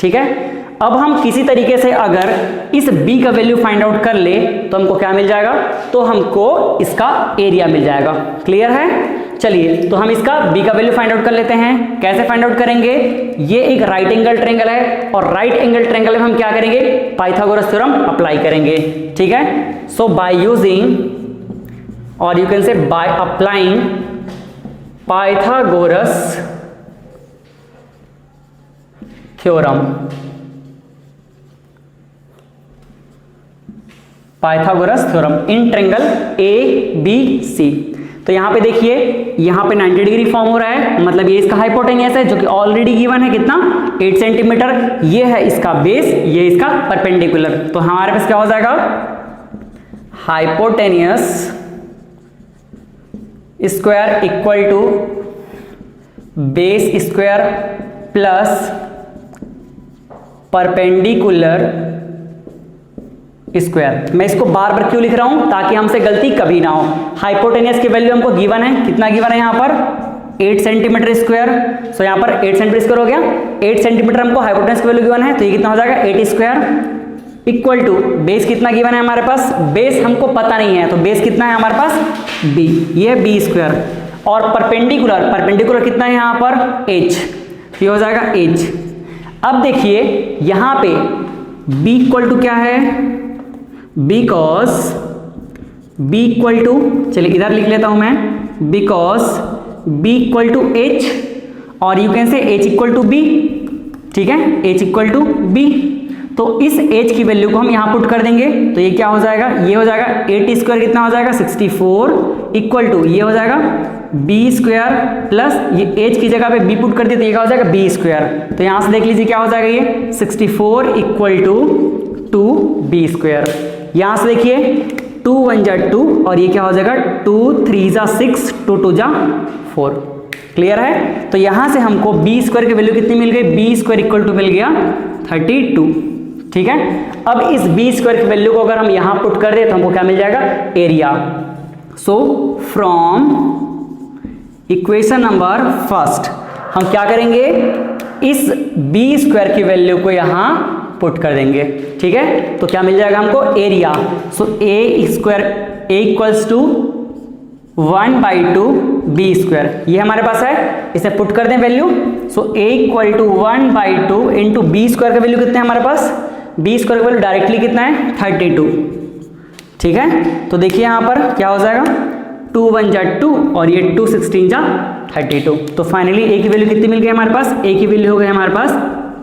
ठीक है, अब हम किसी तरीके से अगर इस B का वैल्यू फाइंड आउट कर ले तो हमको क्या मिल जाएगा, तो हमको इसका एरिया मिल जाएगा। क्लियर है। चलिए तो हम इसका B का वैल्यू फाइंड आउट कर लेते हैं। कैसे फाइंड आउट करेंगे, ये एक राइट एंगल ट्रायंगल है और राइट एंगल ट्रायंगल में हम क्या करेंगे, पाइथागोरस थ्योरम अप्लाई करेंगे। ठीक है, सो बाय यूजिंग, और यू कैन से by applying theorem, Pythagoras theorem in triangle ABC। तो यहाँ पे देखिए, यहाँ पे 90 डिग्री फॉर्म हो रहा है, मतलब ये इसका हाइपोटेनियस है जो कि ऑलरेडी गिवन है कितना 8 सेंटीमीटर। ये है इसका बेस, ये इसका परपेंडिकुलर। तो हमारे पास क्या हो जाएगा, hypotenuse square equal to base square plus perpendicular square. मैं इसको बार बार क्यों लिख रहा हूं, ताकि हमसे गलती कभी ना हो। हाइपोटेनियस की वैल्यू हमको गिवन है, कितना गिवन है यहाँ पर 8 सेंटीमीटर स्क्वायर। सो यहाँ पर 8 सेंटीमीटर स्क्वायर हो गया, 8 सेंटीमीटर हमको हाइपोटेनियस की वैल्यू गिवन है, तो ये कितना हो जाएगा 8 स्क्वायर इक्वल टू बेस कितना गिवन है हमारे पास, बेस हमको पता नहीं है, तो बेस कितना है हमारे पास b, ये है b स्क्वायर। और परपेंडिकुलर, परपेंडिकुलर कितना है यहाँ पर h, ये हो जाएगा h। अब देखिए यहाँ पे b इक्वल टू क्या है, बिकॉज b इक्वल टू, चलिए इधर लिख लेता हूं मैं, because b equal to h और you can say h equal to b, ठीक है, h इक्वल टू b। तो इस h की वैल्यू को हम यहां पुट कर देंगे, तो ये क्या हो जाएगा, ये हो जाएगा 8 स्क्वायर कितना हो जाएगा 64 इक्वल टू ये हो जाएगा b स्क्वायर प्लस ये h की जगह पे b पुट कर दिए तो ये क्या हो जाएगा b स्क्वायर। तो यहां से देख लीजिए क्या हो जाएगा, ये 64 इक्वल टू 2b स्क्वायर। यहां से देखिए 2 1 जा 2 और ये क्या हो जाएगा 2 3 जा 6 2 2 जा 4। क्लियर है। तो यहां से हमको b स्क्वायर की वैल्यू कितनी मिल गई, b स्क्वायर इक्वल टू मिल गया 32। ठीक है, अब इस b स्क्वायर की वैल्यू को अगर हम यहां पुट कर दे तो हमको क्या मिल जाएगा, area. So from equation number first हम क्या करेंगे, इस b स्क्वायर की वैल्यू को यहां पुट कर देंगे। ठीक है, तो क्या मिल जाएगा हमको, area. So a square a equals to 1/2 b square, ये हमारे पास है, इसे पुट कर दें value. So a equal to 1/2 into b square का वैल्यू कितना है हमारे पास, b स्क्वायर का वैल्यू डायरेक्टली कितना है 32। ठीक है, तो देखिए यहां पर क्या हो जाएगा 2 1 जा 2 और ये 2 16 जा 32। तो फाइनली a की वैल्यू कितनी मिल गई हमारे पास, a की वैल्यू हो गई हमारे पास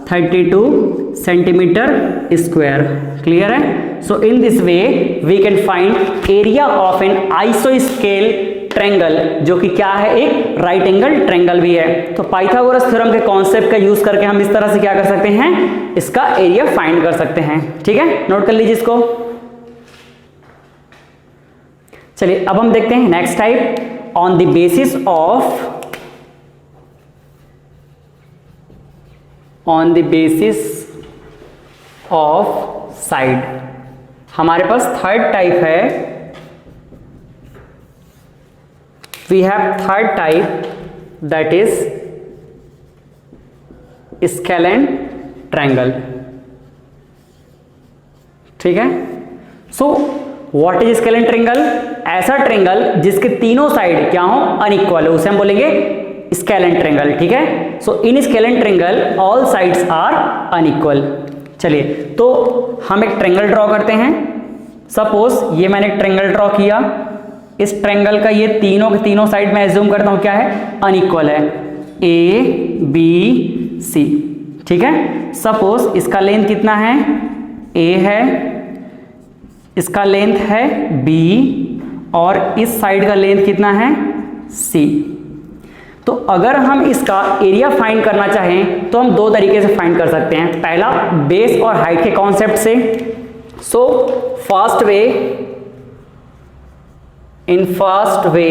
32 सेंटीमीटर स्क्वायर। क्लियर है। So in this way we can find area of an आइसोस्केल ट्रायंगल, जो कि क्या है, एक राइट एंगल ट्रायंगल भी है। तो पाइथागोरस थ्योरम के कॉन्सेप्ट का यूज करके हम इस तरह से क्या कर सकते हैं, इसका एरिया फाइंड कर सकते हैं। ठीक है, नोट कर लीजिए इसको। चलिए अब हम देखते हैं next type, on the basis of side. हमारे पास थर्ड टाइप है, we have third type that is scalene triangle. ठीक है, so what is scalene triangle, ऐसा ट्रायंगल जिसके तीनों साइड क्या हो, अनइक्वल हो, उसे हम बोलेंगे स्केलेन ट्रायंगल। ठीक है, so in scalene triangle all sides are unequal. चलिए तो हम एक ट्रायंगल ड्रॉ करते हैं। सपोज ये मैंने एक ट्रायंगल ड्रॉ किया, इस ट्रायंगल का ये तीनों के तीनों साइड में एज्यूम करता हूं क्या है, अनइक्वल है, A B C। ठीक है, सपोज इसका लेंथ कितना है, A है, इसका लेंथ है B और इस साइड का लेंथ कितना है C। तो अगर हम इसका एरिया फाइंड करना चाहें तो हम दो तरीके से फाइंड कर सकते हैं। पहला बेस और हाइट के कॉन्सेप्ट से। So first way, in first way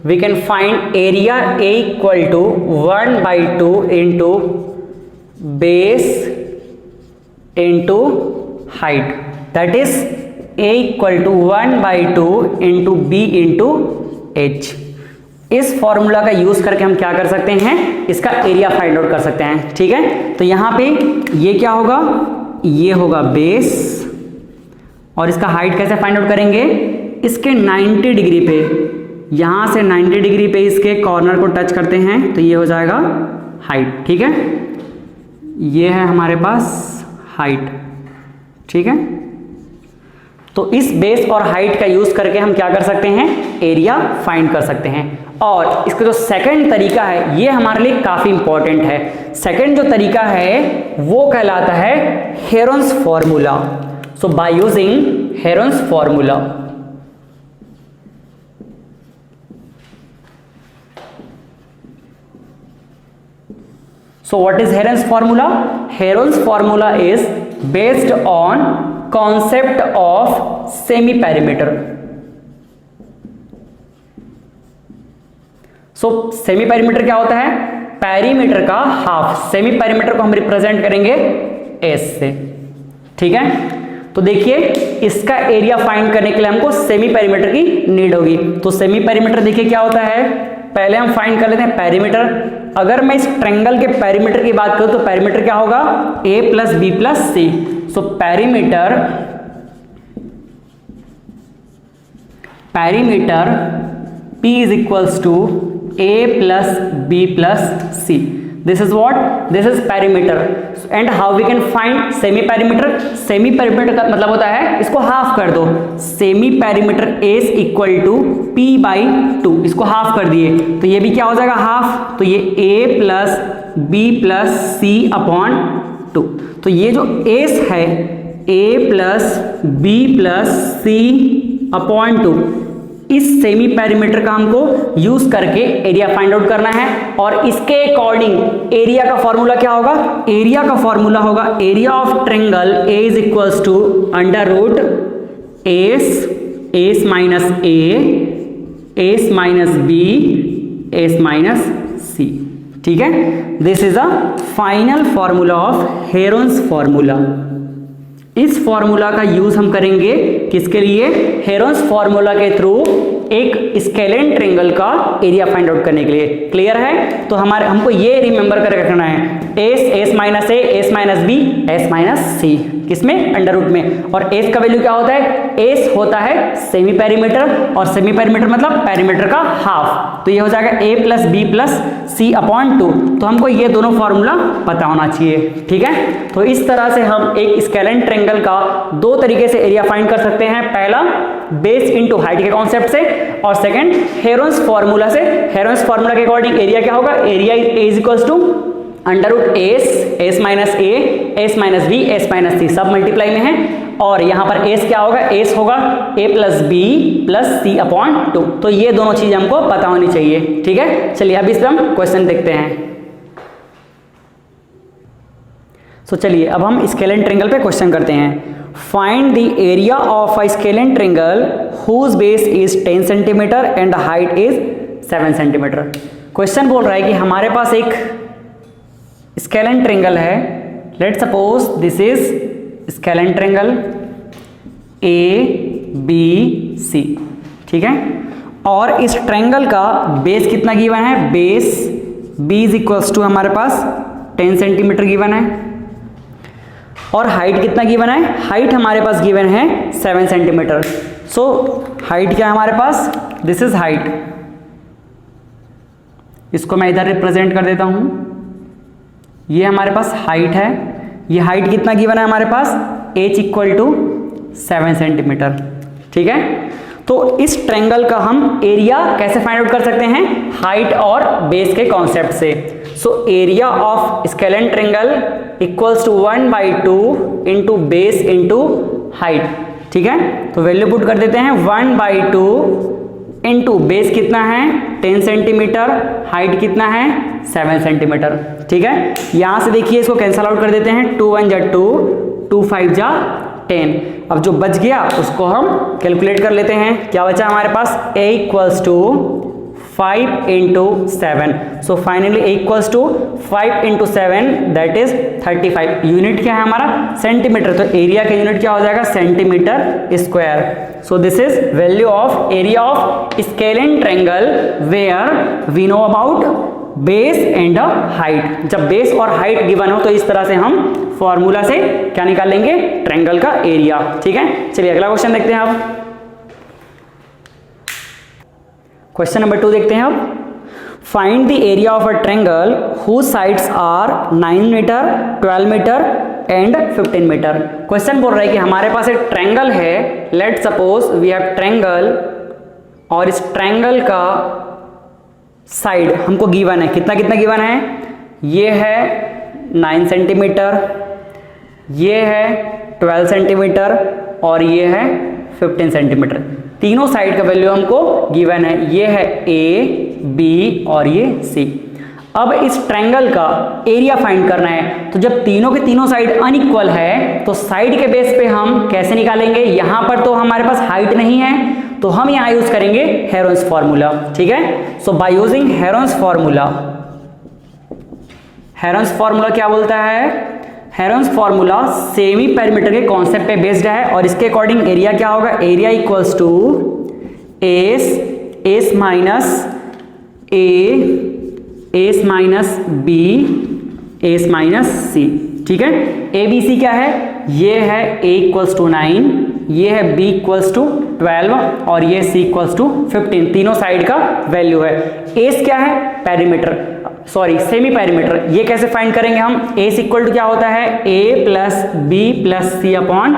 we can find area A equal to 1/2 into base into height, that is A equal to 1/2 into B into H। इस फॉर्मूला का use करके हम क्या कर सकते हैं, इसका एरिया फाइंड आउट कर सकते हैं। ठीक है, तो यहां पे ये क्या होगा, ये होगा बेस और इसका हाइट कैसे फाइंड आउट करेंगे, इसके 90 डिग्री पे, यहां से 90 डिग्री पे इसके कॉर्नर को टच करते हैं तो ये हो जाएगा हाइट। ठीक है, ये है हमारे पास हाइट। ठीक है, तो इस बेस और हाइट का यूज करके हम क्या कर सकते हैं, एरिया फाइंड कर सकते हैं। और इसका जो सेकंड तरीका है ये हमारे लिए काफी इंपॉर्टेंट है। सेकंड जो तरीका है वो कहलाता है Heron's formula. So by using Heron's formula, so what is Heron's formula? Heron's formula is based on concept of semi perimeter. So semi perimeter क्या होता है, पेरीमीटर का हाफ। सेमी पेरीमीटर को हम रिप्रेजेंट करेंगे एस से, ठीक है। तो देखिए इसका एरिया फाइंड करने के लिए हमको सेमी पेरीमीटर की नीड होगी। तो सेमी पेरीमीटर देखिए क्या होता है, पहले हम फाइंड कर लेते हैं पेरीमीटर। अगर मैं इस ट्रायंगल के पेरीमीटर की बात करूं तो पेरीमीटर क्या होगा, a plus B plus C. So perimeter P is equals to a plus b plus c. This is what? This is perimeter. And how we can find semi perimeter? Semi perimeter का मतलब होता है इसको half कर दो। Semi perimeter A is equal to P by 2, इसको half कर दिए तो ये भी क्या हो जाएगा, हाफ। तो ये A plus B plus C upon 2। तो ये जो एस है A plus B plus C upon 2, इस सेमी पेरीमीटर का हमको यूज करके एरिया फाइंड आउट करना है। और इसके अकॉर्डिंग एरिया का फॉर्मूला क्या होगा, एरिया का फॉर्मूला होगा area of triangle A is equals to under root S minus S minus B S minus C, ठीक है। This is a final formula of Heron's formula. इस फॉर्मूला का use हम करेंगे किसके लिए, हेरोन्स फॉर्मूला के थ्रू एक स्केलेन ट्रायंगल का एरिया फाइंड आउट करने के लिए। क्लियर है? तो हमको ये रिमेंबर कर रखना है S minus S minus B S minus C, किसमें, अंडर रूट में। और एस का वैल्यू क्या होता है, एस होता है सेमी पेरीमीटर, और सेमी पेरीमीटर मतलब पेरीमीटर का हाफ। तो ये हो जाएगा a plus B plus C upon 2। तो हमको ये दोनों फॉर्मूला पता होना चाहिए, ठीक है। तो इस तरह से हम एक स्केलेन ट्रायंगल का दो तरीके से एरिया फाइंड कर सकते हैं। पहला बेस इनटू हाइट के कॉन्सेप्ट से, और सेकंड हेरोन्स फॉर्मूला से। हेरोन्स फॉर्मूला के अकॉर्डिंग एरिया क्या होगा, area is equals to under root S minus S minus B S minus C, सब मल्टीप्लाई में है। और यहां पर एस क्या होगा, एस होगा a plus B plus C upon 2। तो ये दोनों चीज हमको पता होनी चाहिए, ठीक है। चलिए अब इस पर हम क्वेश्चन देखते हैं। सो चलिए अब हम स्केलेन ट्रायंगल पे क्वेश्चन करते हैं। Find the area of a scalene triangle whose base is 10 centimetre and height is 7 centimetre. Question बोल रहा है कि हमारे पास एक स्केलेन ट्रायंगल है। Let suppose this is scalene triangle ABC, ठीक है। और इस ट्रायंगल का बेस कितना गिवन है, base B is equals to हमारे पास 10 सेंटीमीटर गिवन है। और हाइट कितना गिवन है, हाइट हमारे पास गिवन है 7 सेंटीमीटर। सो हाइट क्या है हमारे पास, दिस इज हाइट। इसको मैं इधर रिप्रेजेंट कर देता हूं, ये हमारे पास हाइट है। ये हाइट कितना गिवन है हमारे पास, h इक्वल टू 7 सेंटीमीटर, ठीक है। तो इस ट्रायंगल का हम एरिया कैसे फाइंड आउट कर सकते हैं, हाइट और बेस के कॉन्सेप्ट से। So area of scalene triangle equals to 1/2 into base into height, ठीक है। तो वैल्यू पुट कर देते हैं 1/2 इंटू बेस कितना है 10 सेंटीमीटर, हाइट कितना है 7 सेंटीमीटर, ठीक है। यहां से देखिए इसको कैंसल आउट कर देते हैं, 2 1 जा 2, 2 5 जा 10। अब जो बच गया उसको हम कैलकुलेट कर लेते हैं। क्या बचा हमारे पास, a equals to 5 into 7। So finally a equals to 5 into 7 that is 35। Unit क्या है हमारा, सेंटीमीटर। तो एरिया का यूनिट क्या हो जाएगा, centimetre square. So this is value of area of scalene triangle where we know about base and height. जब base और हाइट गिवन हो तो इस तरह से हम फॉर्मूला से क्या निकाल लेंगे, ट्रायंगल का एरिया, ठीक है। चलिए अगला क्वेश्चन देखते हैं अब। क्वेश्चन नंबर 2 देखते हैं अब। Find the area of a triangle whose sides are 9 metre, 12 metre, and 15 metre. Question बोल रहा है कि हमारे पास एक ट्रायंगल है, let suppose we have triangle, और इस ट्रायंगल का साइड हमको गिवन है, कितना कितना गिवन है, ये है 9 सेंटीमीटर, ये है 12 सेंटीमीटर और ये है 15 सेंटीमीटर। तीनों साइड का वैल्यू हमको गिवन है, ये है ए, बी और ये सी। अब इस ट्रायंगल का एरिया फाइंड करना है, तो जब तीनों के तीनों साइड अनइक्वल है तो साइड के बेस पे हम कैसे निकालेंगे, यहां पर तो हमारे पास हाइट नहीं है तो हम यहां यूज करेंगे हेरोन्स फॉर्मूला, ठीक है। So by using Heron's formula, Heron's formula क्या बोलता है, हेरोन्स फॉर्मूला सेमी पेरीमीटर के कॉन्सेप्ट पे बेस्ड है और इसके अकॉर्डिंग एरिया क्या होगा, area equals to S minus A, S minus B, S minus C, ठीक है। ए बी सी क्या है, ये है ए इक्वल्स टू 9, ये है बी इक्वल्स टू 12 और ये सी इक्वल्स टू 15, तीनों साइड का वैल्यू है। एस क्या है, पेरीमीटर, सॉरी सेमी पेरीमीटर। ये कैसे फाइंड करेंगे हम, एस इक्वल टू क्या होता है, ए plus B plus C upon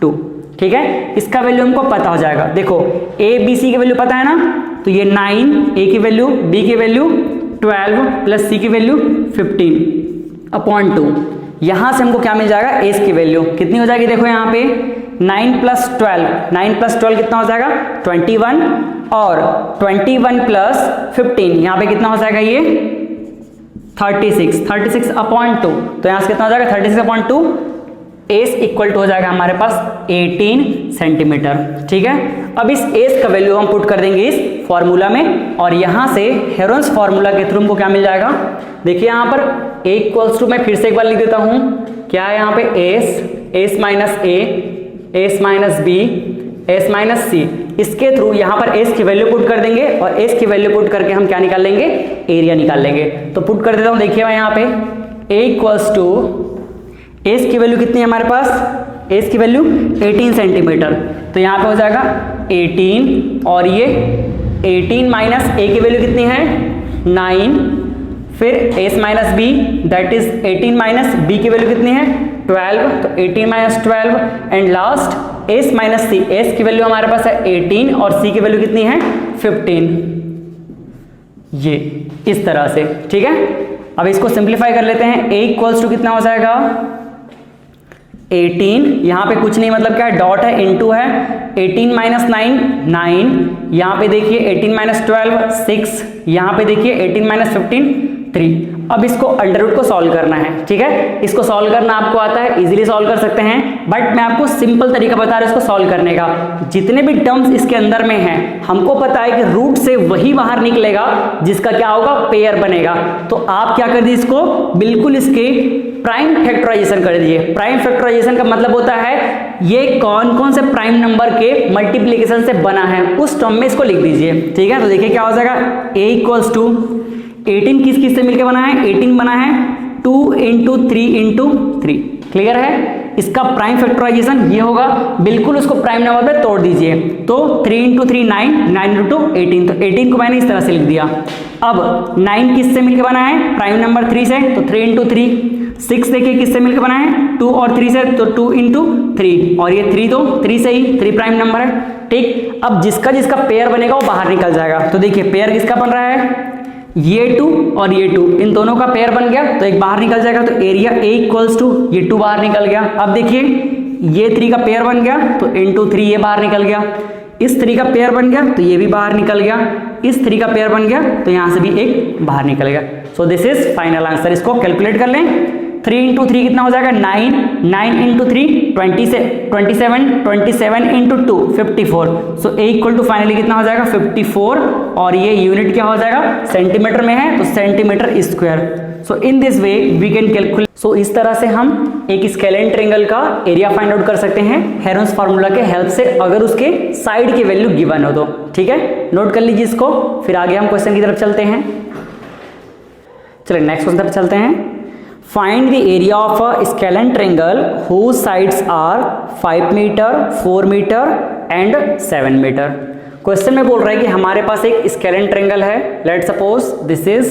2, ठीक है। इसका वैल्यू हमको पता हो जाएगा, देखो ए बी सी की वैल्यू पता है ना, तो ये 9, ए की वैल्यू, बी की वैल्यू 12 प्लस सी की वैल्यू 15 अपॉन 2। यहां से हमको क्या मिल जाएगा, एस की वैल्यू कितनी हो जाएगी, देखो यहाँ पे 9 प्लस 12 कितना हो जाएगा 21 और 21 प्लस 15 यहाँ पे कितना हो जाएगा, ये 36 अपॉन 2, तो यहाँ से कितना हो जाएगा 36 अपॉन 2, एस इक्वल टू हो जाएगा हमारे पास 18 सेंटीमीटर, ठीक है। अब इस एस का वैल्यू हम पुट कर देंगे इस फॉर्मूला में और यहां से हेरोन्स फॉर्मूला के थ्रू हमको क्या मिल जाएगा, देखिए यहां पर ए इक्वल्स टू, मैं फिर से एक बार लिख देता हूं, क्या है यहाँ पे S minus A, S minus B, S minus C, इसके थ्रू यहां पर एस की वैल्यू पुट कर देंगे और एस की वैल्यू पुट करके हम क्या निकाल लेंगे, एरिया निकाल लेंगे। तो पुट कर देता हूं, देखिए मैं यहाँ पे ए इक्वल्स टू, एस की वैल्यू कितनी है हमारे पास, एस की वैल्यू 18 सेंटीमीटर, तो यहाँ पे हो जाएगा 18 और ये 18 माइनस ए की वैल्यू कितनी है 9, फिर S minus B that is 18 minus B की वैल्यू कितनी है 12, तो 18 minus 12 and last S minus C, S की वैल्यू हमारे पास है 18 और सी की वैल्यू कितनी है 15, ये इस तरह से, ठीक है। अब इसको सिंप्लीफाई कर लेते हैं, ए इक्वल्स टू कितना हो जाएगा 18, यहाँ पे कुछ नहीं मतलब क्या है, डॉट है, इनटू है, 18 माइनस 9, यहाँ पे देखिए 18 माइनस 12 6, यहाँ पे देखिए 18 माइनस 15 3। अब इसको अंडर रूट को सॉल्व करना है, ठीक है। इसको सॉल्व करना आपको आता है, इजीली सॉल्व कर सकते हैं, बट मैं आपको सिंपल तरीका बता रहा हूं इसको सॉल्व करने का। जितने भी टर्म्स इसके अंदर में हैं, हमको पता है कि रूट से वही बाहर निकलेगा जिसका क्या होगा, पेयर बनेगा। तो आप क्या कर दीजिए, इसको बिल्कुल इसके प्राइम फैक्टराइजेशन कर दीजिए। प्राइम फैक्टराइजेशन का मतलब होता है ये कौन कौन से प्राइम नंबर के मल्टीप्लीकेशन से बना है, उस टर्म में इसको लिख दीजिए, ठीक है। तो देखिए क्या हो जाएगा, a इक्वल्स टू 18 किस किस से मिलकर बना है, 18 बना है 2 इंटू 3 इंटू 3, क्लियर है। इसका प्राइम फैक्टराइजेशन ये होगा, बिल्कुल उसको प्राइम नंबर पे तोड़ दीजिए, तो 3 इंटू 3 9 इंटू 18, तो 18 को मैंने इस तरह से लिख दिया। अब 9 किस से मिलकर बना है, प्राइम नंबर 3 से, तो 3 इंटू 3, 6 देखिए किससे मिलकर बना है 2 और 3 से, तो 2 इंटू 3 और ये 3 तो 3 से ही, 3 प्राइम नंबर है, ठीक। अब जिसका जिसका पेयर बनेगा वो बाहर निकल जाएगा, तो देखिए पेयर किसका बन रहा है, ये 2 और ये 2, इन दोनों का पेयर बन गया तो एक बाहर निकल जाएगा, तो एरिया ए इक्वल्स टू ये 2 बाहर निकल गया। अब देखिए ये 3 का पेयर बन गया तो इंटू 3 ये बाहर निकल गया, इस 3 का पेयर बन गया तो ये भी बाहर निकल गया, इस 3 का पेयर बन गया तो यहां से भी एक बाहर निकल गया। So this is final answer. इसको कैलकुलेट कर लें, 3 इंटू 3 कितना हो जाएगा 9 into 3 27 into 2 54, so A equal to finally कितना हो जाएगा 54 और ये यूनिट क्या हो जाएगा, सेंटीमीटर में है तो centimetre square. So in this way we can calculate. So इस तरह से हम एक स्केलेन ट्रायंगल का एरिया फाइंड आउट कर सकते हैं हेरोन्स फार्मूला के हेल्प से, अगर उसके साइड की वैल्यू गिवन हो तो, ठीक है। नोट कर लीजिए इसको, फिर आगे हम क्वेश्चन की तरफ चलते हैं। चलिए नेक्स्ट क्वेश्चन पर चलते हैं। Find the area of a scalene triangle whose sides are 5 metre, 4 metre and 7 metre. Question में बोल रहा है कि हमारे पास एक स्केलेन ट्रायंगल है, let suppose this is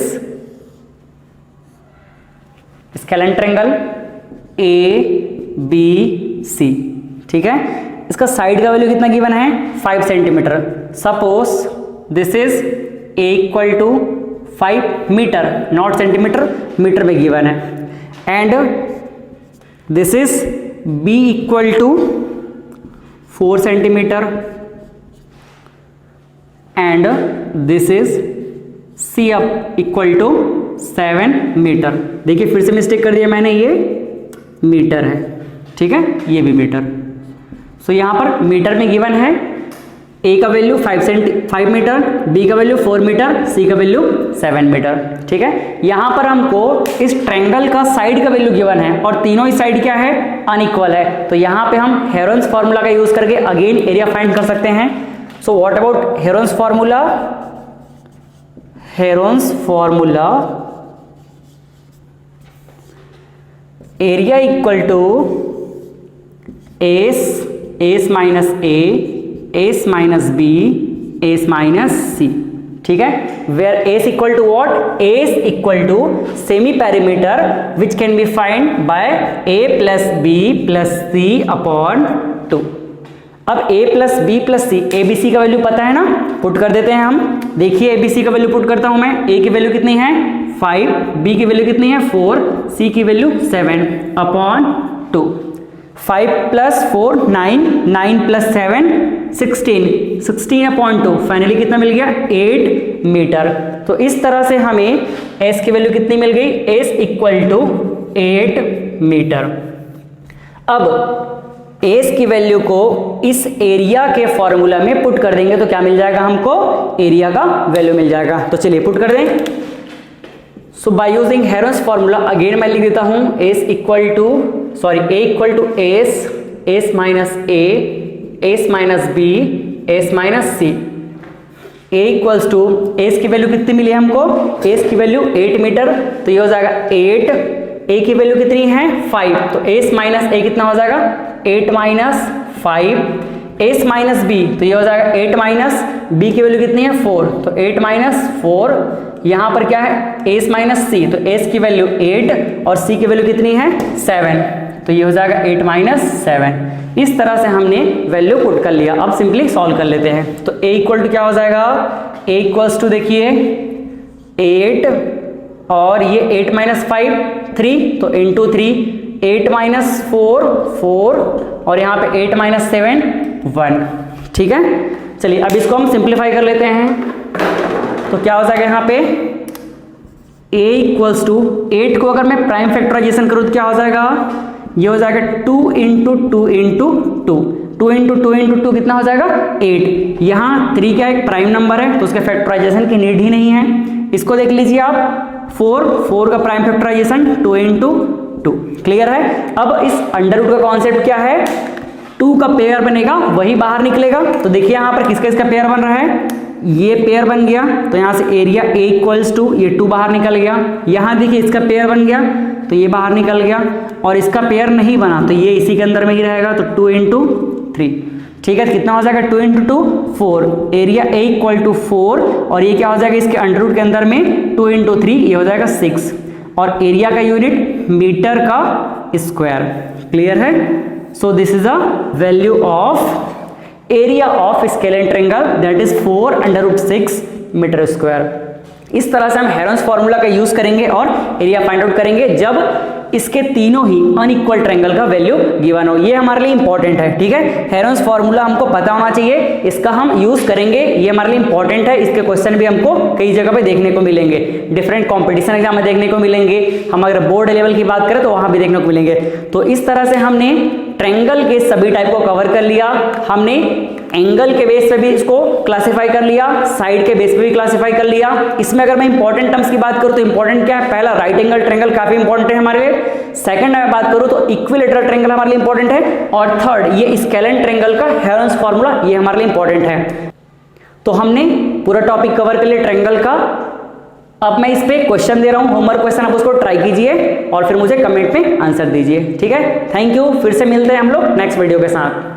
scalene triangle ABC, ठीक है। इसका साइड का वैल्यू कितना गिवन है 5 centimetre. Suppose this is A equal to 5 metre, not centimetre, metre में गिवन है। And this is B equal to 4 centimetre and this is C up equal to 7 metre. देखिए फिर से मिस्टेक कर दिया मैंने, ये मीटर है, ठीक है, ये भी मीटर। सो यहाँ पर मीटर में गिवन है A का वैल्यू 5 मीटर, B का वैल्यू 4 मीटर, C का वैल्यू 7 मीटर, ठीक है। यहाँ पर हमको इस ट्रायंगल का साइड का वैल्यू गिवन है और तीनों ही साइड क्या है, अनइक्वल है। तो यहाँ पे हम हेरोन्स फॉर्मूला का यूज करके अगेन एरिया फाइंड कर सकते हैं। So what about Heron's formula? Heron's formula, area equal to S minus A, S minus B, S minus C, ठीक है। Where S equal to what? S equal to semi parameter which can be find by A plus B plus C upon 2। अब a plus B plus C, A B C का value पता है ना, put कर देते हैं हम। देखिए ए बी सी का वैल्यू पुट करता हूं मैं। a की वैल्यू कितनी है 5, b की वैल्यू कितनी है 4, c की value 7 upon 2। 5 plus 4 9, 9 plus 7 16, 16 upon 2, finally कितना मिल गया 8 मीटर। तो इस तरह से हमें s की वैल्यू कितनी मिल गई, s इक्वल टू 8 मीटर। अब एस की वैल्यू को इस एरिया के फॉर्मूला में पुट कर देंगे तो क्या मिल जाएगा हमको, एरिया का वैल्यू मिल जाएगा। तो चलिए पुट कर दें। So by using Heron's formula again मैं लिख देता हूं S equal to A equal to S minus A, S minus B, S minus C. A equals to S की वैल्यू कितनी मिली हमको, एस की वैल्यू 8 मीटर, तो ये हो जाएगा 8, ए की वैल्यू कितनी है 5, तो एस माइनस ए कितना हो जाएगा 8 माइनस 5, एस माइनस बी, तो ये हो जाएगा 8 माइनस बी की वैल्यू कितनी है 4, तो 8 माइनस 4। यहाँ पर क्या है एस माइनस सी, तो एस की वैल्यू 8 और सी की वैल्यू कितनी है 7, तो ये हो जाएगा 8 माइनस 7। इस तरह से हमने वैल्यू पुट कर लिया। अब सिंपली सॉल्व कर लेते हैं। तो a इक्वल टू क्या हो जाएगा, a इक्वल्स टू देखिए 8 और ये 8 माइनस 5 3, तो इंटू 3, 8 माइनस 4 4 और यहाँ पे 8 माइनस 7 1, ठीक है। चलिए अब इसको हम सिंप्लीफाई कर लेते हैं। तो क्या हो जाएगा यहाँ पे a इक्वल्स टू 8 को अगर मैं प्राइम फैक्टराइजेशन करूँ तो क्या हो जाएगा, ये हो जाएगा 2 इंटू 2 इंटू 2, 2 इंटू 2 इंटू 2 कितना हो जाएगा 8। यहाँ 3 क्या एक प्राइम नंबर है तो उसके फैक्टराइजेशन की नीड ही नहीं है। इसको देख लीजिए आप 4 का प्राइम फैक्टराइजेशन 2 इंटू 2, क्लियर है। अब इस अंडर रूट का कॉन्सेप्ट क्या है, 2 का पेयर बनेगा वही बाहर निकलेगा। तो देखिए यहाँ पर किसका इसका पेयर बन रहा है, ये पेयर बन गया, तो यहाँ से एरिया a इक्वल्स टू ये 2 बाहर निकल गया। यहाँ देखिए इसका पेयर बन गया तो ये बाहर निकल गया, और इसका पेयर नहीं बना तो ये इसी के अंदर में ही रहेगा, तो 2 इंटू 3, ठीक है। कितना हो जाएगा 2 into 2 4, area a equal to 4 और ये क्या हो जाएगा इसके अंडर रूट के अंदर में 2 इंटू 3, ये हो जाएगा 6, और एरिया का यूनिट मीटर का स्क्वायर, क्लियर है। So this is a value of area of scalene triangle that is 4 under root 6 metre square. इस तरह से हम हेरोन्स फॉर्मूला का यूज करेंगे और एरिया फाइंड आउट करेंगे जब इसके तीनों ही अनइक्वल ट्रायंगल का वैल्यू गिवन हो। ये हमारे लिए इंपॉर्टेंट है, ठीक है। हेरोन्स फॉर्मूला हमको पता होना चाहिए, इसका हम यूज करेंगे, ये हमारे लिए इंपॉर्टेंट है। इसके क्वेश्चन भी हमको कई जगह पे देखने को मिलेंगे, डिफरेंट कॉम्पिटिशन एग्जाम में देखने को मिलेंगे, हम अगर बोर्ड लेवल की बात करें तो वहां भी देखने को मिलेंगे। तो इस तरह से हमने ट्रायंगल के सभी टाइप को कवर कर लिया, हमने एंगल के बेस पे भी इसको क्लासिफाई कर लिया, साइड के बेस पे भी क्लासिफाई कर लिया। इसमें अगर मैं इंपॉर्टेंट टर्म्स की बात करूं तो इंपॉर्टेंट क्या है, पहला राइट एंगल ट्रायंगल काफी इंपॉर्टेंट है हमारे लिए, सेकंड मैं बात करूं तो इक्विलैटरल ट्रायंगल हमारे लिए इंपॉर्टेंट है, और थर्ड ये स्केलेन ट्रायंगल का हेरोन्स फॉर्मूला ये हमारे लिए इंपॉर्टेंट है। तो हमने पूरा टॉपिक कवर कर लिया ट्रायंगल का। अब मैं इस पे क्वेश्चन दे रहा हूं, होमवर्क क्वेश्चन, आप उसको ट्राई कीजिए और फिर मुझे कमेंट में आंसर दीजिए, ठीक है। थैंक यू, फिर से मिलते हैं हम लोग नेक्स्ट वीडियो के साथ।